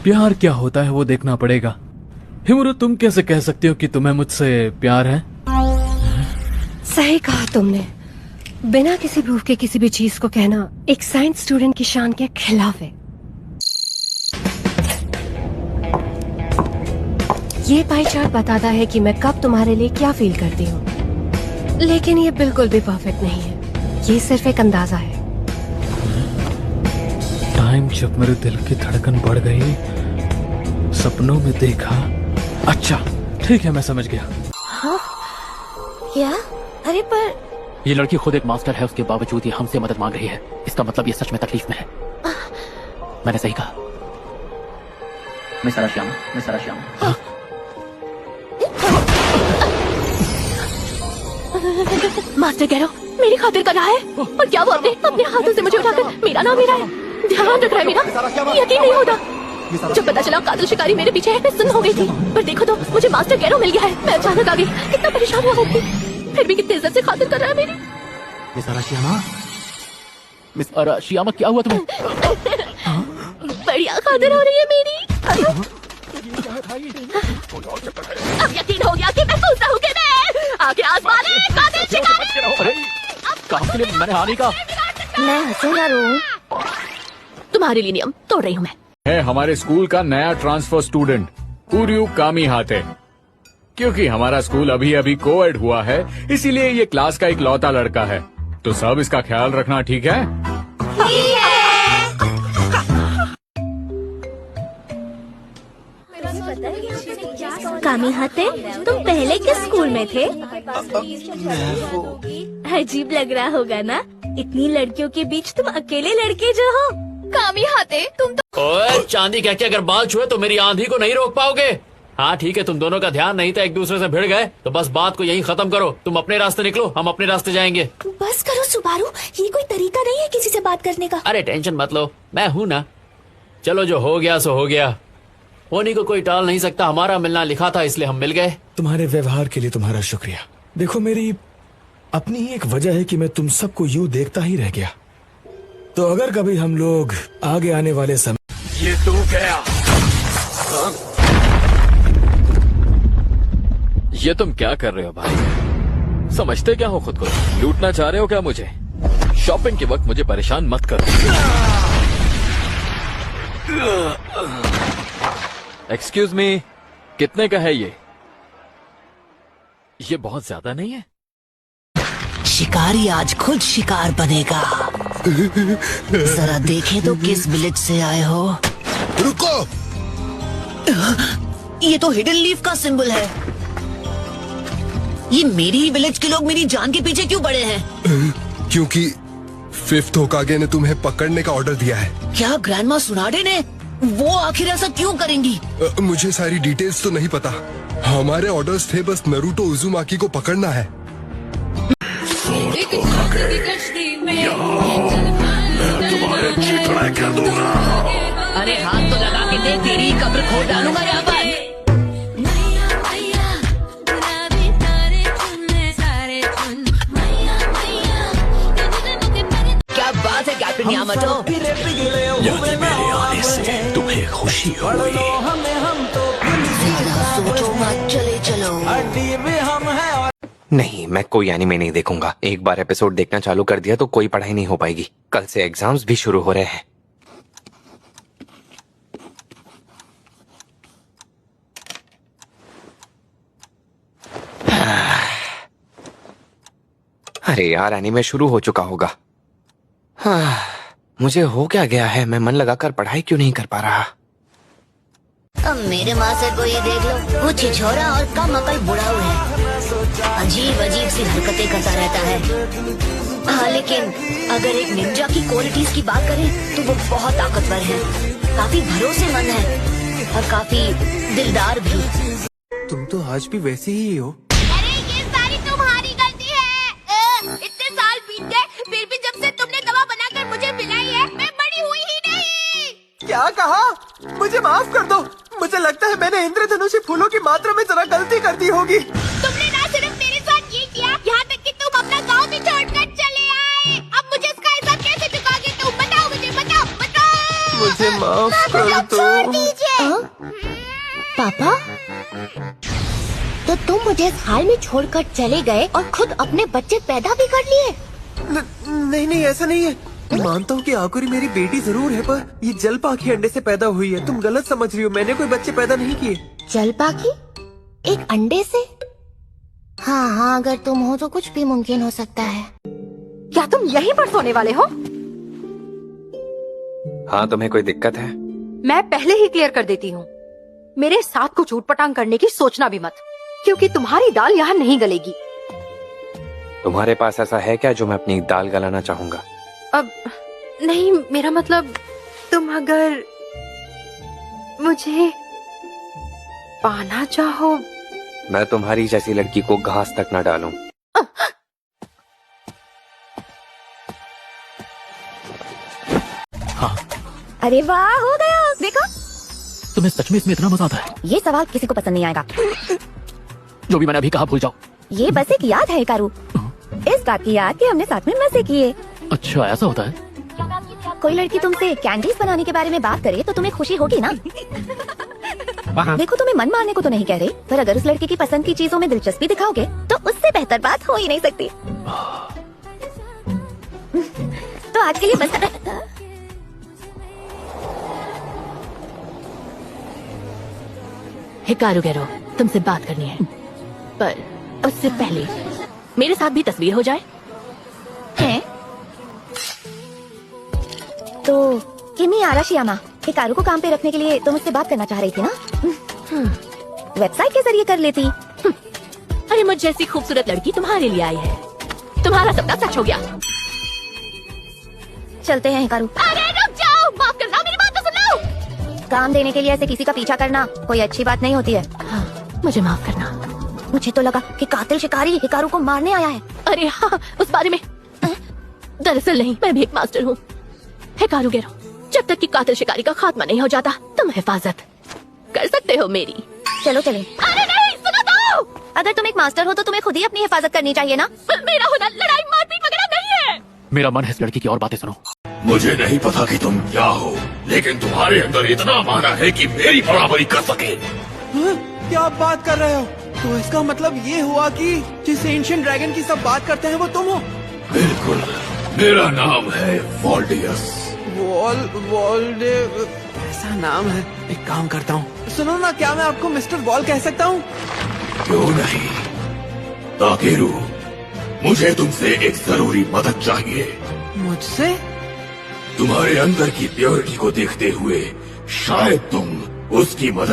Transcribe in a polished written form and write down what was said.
प्यार क्या होता है वो देखना पड़ेगा। हिमरू, तुम कैसे कह सकती हो कि तुम्हें मुझसे प्यार है? सही कहा तुमने। बिना किसी प्रूफ के किसी भी चीज को कहना एक साइंस स्टूडेंट की शान के खिलाफ है। ये पाई चार्ट बताता है कि मैं कब तुम्हारे लिए क्या फील करती हूँ, लेकिन ये बिल्कुल भी परफेक्ट नहीं है। ये सिर्फ एक अंदाजा है। टाइम जब मेरे दिल की धड़कन बढ़ गई, सपनों में देखा। अच्छा ठीक है, मैं समझ गया। हाँ? क्या? अरे पर ये लड़की खुद एक मास्टर है, उसके बावजूद ये हमसे मदद मांग रही है। इसका मतलब ये सच में तकलीफ में है। मैंने सही कहा। Miss Arashiyama, Miss Arashiyama. Master कह रहा हूँ मेरी खातिर कर रहा है, और क्या वो अपने हाथों से मुझे उठाकर मेरा नाम ले रहा है। ध्यान रख रहा है मेरा, यकीन नहीं होता। जब पता चला कातिल शिकारी मेरे पीछे है, मैं सुन्न हो गई थी। पर देखो तो मुझे मास्टर कैरो मिल गया है। मैं अचानक आ गई, कितना परेशान हुआ होगी, फिर भी कितनी इज्जत से खातिर कर रहा है मेरी। मिस अराशियामा, मिस अराशियामा, क्या हुआ तुम्हें? बढ़िया खातिर हो रही है मेरी। अब यकीन हो गया कि मैं सोचता हूँ कि मैं आगे आसमान है, कातिल शिकारी। अरे काम के लिए मैंने हानि का। मैं हंसूंगा रो, तुम्हारे लिए नियम तोड़ रही हूँ मैं। है हमारे स्कूल का नया ट्रांसफर स्टूडेंट उर्यू कामीहाते। क्योंकि हमारा स्कूल अभी अभी कोएड हुआ है, इसीलिए ये क्लास का इकलौता लड़का है। तो सब इसका ख्याल रखना, ठीक है? कामीहाते, तुम पहले किस स्कूल में थे? अजीब लग रहा होगा ना, इतनी लड़कियों के बीच तुम अकेले लड़के जो हो। कामीहाते, तुम तो ओए चांदी कह के अगर बाल छुए तो मेरी आंधी को नहीं रोक पाओगे। हाँ ठीक है, तुम दोनों का ध्यान नहीं था, एक दूसरे से भिड़ गए, तो बस बात को यहीं खत्म करो। तुम अपने रास्ते निकलो, हम अपने रास्ते जाएंगे। बस करो सुबारू, ये कोई तरीका नहीं है किसी से बात करने का। अरे टेंशन मत लो, मैं हूँ ना। चलो जो हो गया सो हो गया, होनी को कोई टाल नहीं सकता। हमारा मिलना लिखा था, इसलिए हम मिल गए। तुम्हारे व्यवहार के लिए तुम्हारा शुक्रिया। देखो, मेरी अपनी ही एक वजह है कि मैं तुम सबको यूं देखता ही रह गया। तो अगर कभी हम लोग आगे आने वाले समय ये तू गया। ये तुम क्या कर रहे हो भाई? समझते क्या हो खुद को? लूटना चाह रहे हो क्या मुझे? शॉपिंग के वक्त मुझे परेशान मत करो। एक्सक्यूज मी, कितने का है ये? ये बहुत ज्यादा नहीं है? शिकारी आज खुद शिकार बनेगा। जरा देखें तो किस विलेज से आए हो। रुको, ये तो हिडन लीफ का सिंबल है। ये मेरी ही विलेज के लोग मेरी जान के पीछे क्यों पड़े हैं? क्योंकि फिफ्थ होकागे ने तुम्हें पकड़ने का ऑर्डर दिया है। क्या ग्रैंडमा सुनाडे ने? वो आखिर ऐसा क्यों करेंगी? मुझे सारी डिटेल्स तो नहीं पता। हमारे ऑर्डर्स थे बस नरूटो उजुमाकी को पकड़ना है। तुम्हारे चितड़ा क्या दूंगा। अरे हाथ तो लगा के देख, तेरी कब्र खोद डालूंगा यहाँ पर। क्या बात है कैप्टन यामाटो? यानी मेरे आने से तुम्हें खुशी हुई? सोचो मत, चले चलो। नहीं, मैं कोई एनीमे नहीं देखूंगा। एक बार एपिसोड देखना चालू कर दिया तो कोई पढ़ाई नहीं हो पाएगी। कल से एग्जाम्स भी शुरू हो रहे हैं। अरे यार, एनीमे शुरू हो चुका होगा। मुझे हो क्या गया है? मैं मन लगाकर पढ़ाई क्यों नहीं कर पा रहा? अब मेरे माँ से कोई देख लो, वो छिछोरा और कम अकल बुढ़ाऊ है। अजीब अजीब सी हरकतें करता रहता है। हाँ, लेकिन अगर एक निंजा की क्वालिटीज की बात करें तो वो बहुत ताकतवर है, काफी भरोसेमंद है और काफी दिलदार भी। तुम तो आज भी वैसे ही हो। अरे ये सारी तुम्हारी गलती है। इतने साल बीत गए, फिर भी जब से तुमने दवा बनाकर मुझे पिलाई है, मैं बड़ी हुई ही नहीं। क्या कहा? मुझे माफ कर दो। मुझे लगता है मैंने इंद्रधनुषी फूलों की मात्रा में जरा गलती कर दी होगी। तुमने ना सिर्फ मेरे साथ ये किया, यहाँ तक कि तुम अपना गाँव भी छोड़कर चले आए। अब मुझे इसका हिसाब कैसे चुकाओगे तुम? बताओ मुझे, बताओ बताओ। मुझे माफ कर दो। पापा, तो तुम मुझे इस हाल में छोड़कर चले गए और खुद अपने बच्चे पैदा भी कर लिए? नहीं नहीं, ऐसा नहीं है। मानता हूँ कि आकुरी मेरी बेटी जरूर है, पर ये जलपाखी अंडे से पैदा हुई है। तुम गलत समझ रही हो, मैंने कोई बच्चे पैदा नहीं किए। जलपाखी एक अंडे से? हाँ हाँ, अगर तुम हो तो कुछ भी मुमकिन हो सकता है। क्या तुम यहीं पर सोने वाले हो? हाँ, तुम्हें कोई दिक्कत है? मैं पहले ही क्लियर कर देती हूँ, मेरे साथ कुछ ऊटपटांग करने की सोचना भी मत, क्योंकि तुम्हारी दाल यहाँ नहीं गलेगी। तुम्हारे पास ऐसा है क्या जो मैं अपनी दाल गलाना चाहूंगा? अब नहीं, मेरा मतलब तुम अगर मुझे पाना चाहो। मैं तुम्हारी जैसी लड़की को घास तक न डालूं। हाँ, अरे वाह, हो गया। देखो, तुम्हें सच में इसमें इतना मजा आता है? ये सवाल किसी को पसंद नहीं आएगा। जो भी मैंने अभी कहा भूल जाओ। ये बस एक याद है हिकारू, इस बात की याद कि हमने साथ में मजे किए। अच्छा, ऐसा होता है? कोई लड़की तुमसे कैंडीज बनाने के बारे में बात करे तो तुम्हें खुशी होगी ना? देखो, तुम्हें मन मारने को तो नहीं कह रही, पर अगर उस लड़की की पसंद की चीजों में दिलचस्पी दिखाओगे तो उससे बेहतर बात हो ही नहीं सकती। तो आज के लिए बस। हिकारू गेरो, तुमसे बात करनी है, पर उससे पहले मेरे साथ भी तस्वीर हो जाए। हैं? तो किमी आराशियामा, हिकारू को काम पे रखने के लिए तुम मुझसे बात करना चाह रही थी ना? वेबसाइट के जरिए कर लेती। अरे मुझ जैसी खूबसूरत लड़की तुम्हारे लिए आई है, तुम्हारा सपना सच हो गया। चलते हैं हिकारू। अरे रुक जाओ, माफ करना, मेरी बात तो सुन लो। काम देने के लिए ऐसे किसी का पीछा करना कोई अच्छी बात नहीं होती है। हाँ, मुझे माफ करना। मुझे तो लगा कि कातिल शिकारी हिकारू को मारने आया है। अरे हाँ, उस बारे में दरअसल नहीं, मैं भी एक मास्टर हूँ। हिकारू गेरो, जब तक कि कातिल शिकारी का खात्मा नहीं हो जाता, तुम हिफाजत कर सकते हो मेरी। चलो चले। अरे नहीं, सुनो तो। अगर तुम एक मास्टर हो तो तुम्हें खुद ही अपनी हिफाजत करनी चाहिए ना? मेरा हुनर लड़ाई मारपीट वगैरह नहीं है। मेरा मन है इस लड़की की और बातें सुनो। मुझे नहीं पता कि तुम क्या हो, लेकिन तुम्हारे अंदर इतना माना है कि मेरी बराबरी कर सके। क्या आप बात कर रहे हो? तो इसका मतलब ये हुआ कि जिस एंशिएंट ड्रैगन की सब बात करते हैं वो तुम हो? बिल्कुल, मेरा नाम है वॉल्डियस। ऐसा नाम है। एक काम करता हूँ, सुनो ना, क्या मैं आपको मिस्टर वॉल कह सकता हूँ? क्यों नहीं ताकेरू, मुझे तुमसे एक जरूरी मदद चाहिए। मुझसे? तुम्हारे अंदर की प्योरिटी को देखते हुए शायद तुम उसकी मदद